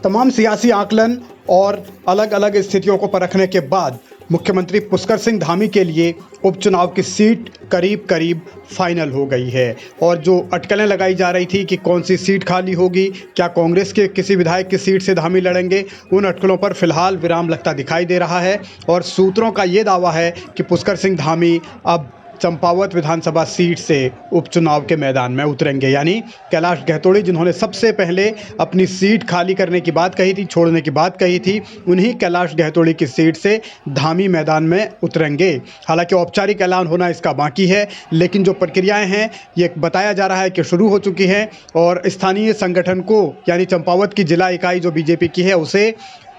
तमाम सियासी आकलन और अलग अलग स्थितियों को परखने के बाद मुख्यमंत्री पुष्कर सिंह धामी के लिए उपचुनाव की सीट करीब करीब फाइनल हो गई है। और जो अटकलें लगाई जा रही थी कि कौन सी सीट खाली होगी, क्या कांग्रेस के किसी विधायक की सीट से धामी लड़ेंगे, उन अटकलों पर फिलहाल विराम लगता दिखाई दे रहा है। और सूत्रों का ये दावा है कि पुष्कर सिंह धामी अब चंपावत विधानसभा सीट से उपचुनाव के मैदान में उतरेंगे। यानी कैलाश गहतोड़ी जिन्होंने सबसे पहले अपनी सीट खाली करने की बात कही थी, छोड़ने की बात कही थी, उन्हीं कैलाश गहतोड़ी की सीट से धामी मैदान में उतरेंगे। हालांकि औपचारिक ऐलान होना इसका बाकी है, लेकिन जो प्रक्रियाएं हैं ये बताया जा रहा है कि शुरू हो चुकी हैं। और स्थानीय संगठन को यानी चंपावत की जिला इकाई जो बीजेपी की है उसे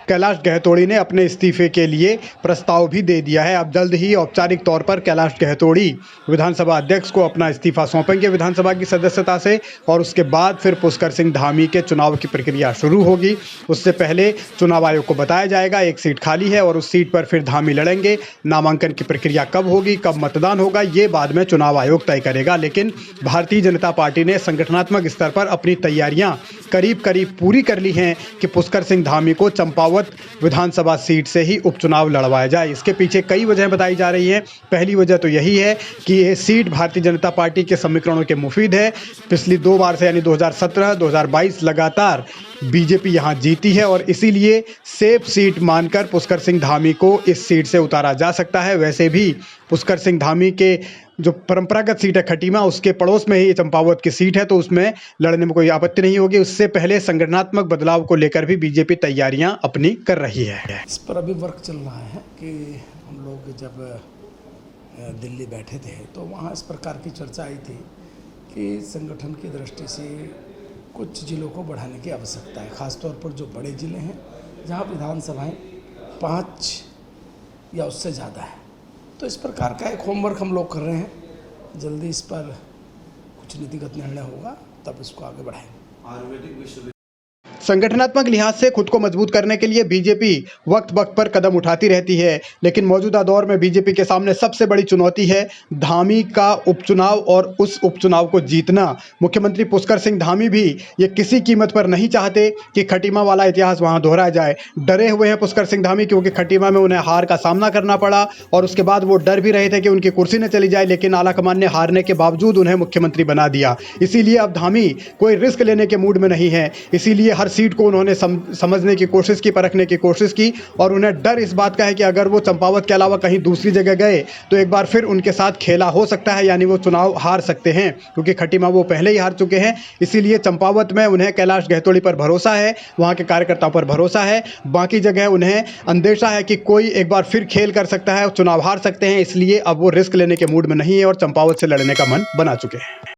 कैलाश गहतोड़ी ने अपने इस्तीफे के लिए प्रस्ताव भी दे दिया है। अब जल्द ही औपचारिक तौर पर कैलाश गहतोड़ी विधानसभा अध्यक्ष को अपना इस्तीफा सौंपेंगे विधानसभा की सदस्यता से, और उसके बाद फिर पुष्कर सिंह धामी के चुनाव की प्रक्रिया शुरू होगी। उससे पहले चुनाव आयोग को बताया जाएगा एक सीट खाली है और उस सीट पर फिर धामी लड़ेंगे। नामांकन की प्रक्रिया कब होगी, कब मतदान होगा, ये बाद में चुनाव आयोग तय करेगा। लेकिन भारतीय जनता पार्टी ने संगठनात्मक स्तर पर अपनी तैयारियां करीब करीब पूरी कर ली हैं कि पुष्कर सिंह धामी को चंपावत विधानसभा सीट से ही उपचुनाव लड़वाया जाए। इसके पीछे कई वजह बताई जा रही हैं। पहली वजह तो यही है कि यह सीट भारतीय जनता पार्टी के समीकरणों के मुफीद है। पिछली 2 बार से यानी 2017, 2022 लगातार बीजेपी यहां जीती है और इसीलिए सेफ सीट मानकर पुष्कर सिंह धामी को इस सीट से उतारा जा सकता है। वैसे भी पुष्कर सिंह धामी के जो परंपरागत सीट है खटीमा, उसके पड़ोस में ही चंपावत की सीट है, तो उसमें लड़ने में कोई आपत्ति नहीं होगी। उससे पहले संगठनात्मक बदलाव को लेकर भी बीजेपी तैयारियां अपनी कर रही है। इस पर अभी वर्क चल रहा है कि हम लोग जब दिल्ली बैठे थे तो वहाँ इस प्रकार की चर्चा आई थी कि संगठन की दृष्टि से कुछ जिलों को बढ़ाने की आवश्यकता है, ख़ासतौर पर जो बड़े ज़िले हैं जहाँ विधानसभाएं 5 या उससे ज़्यादा है। तो इस प्रकार का एक होमवर्क हम लोग कर रहे हैं। जल्दी इस पर कुछ नीतिगत निर्णय होगा, तब इसको आगे बढ़ाएंगे। आयुर्वेदिक विश्वविद्यालय संगठनात्मक लिहाज से खुद को मजबूत करने के लिए बीजेपी वक्त वक्त पर कदम उठाती रहती है, लेकिन मौजूदा दौर में बीजेपी के सामने सबसे बड़ी चुनौती है धामी का उपचुनाव और उस उपचुनाव को जीतना। मुख्यमंत्री पुष्कर सिंह धामी भी ये किसी कीमत पर नहीं चाहते कि खटीमा वाला इतिहास वहां दोहराया जाए। डरे हुए हैं पुष्कर सिंह धामी, क्योंकि खटीमा में उन्हें हार का सामना करना पड़ा और उसके बाद वो डर भी रहे थे कि उनकी कुर्सी न चली जाए, लेकिन आलाकमान ने हारने के बावजूद उन्हें मुख्यमंत्री बना दिया। इसीलिए अब धामी कोई रिस्क लेने के मूड में नहीं है। इसीलिए हर सीट को उन्होंने समझने की कोशिश की, परखने की कोशिश की, और उन्हें डर इस बात का है कि अगर वो चंपावत के अलावा कहीं दूसरी जगह गए तो एक बार फिर उनके साथ खेला हो सकता है, यानी वो चुनाव हार सकते हैं, क्योंकि खटीमा वो पहले ही हार चुके हैं। इसीलिए चंपावत में उन्हें कैलाश गहतोड़ी पर भरोसा है, वहाँ के कार्यकर्ताओं पर भरोसा है। बाकी जगह उन्हें अंदेशा है कि कोई एक बार फिर खेल कर सकता है, चुनाव हार सकते हैं। इसलिए अब वो रिस्क लेने के मूड में नहीं है और चंपावत से लड़ने का मन बना चुके हैं।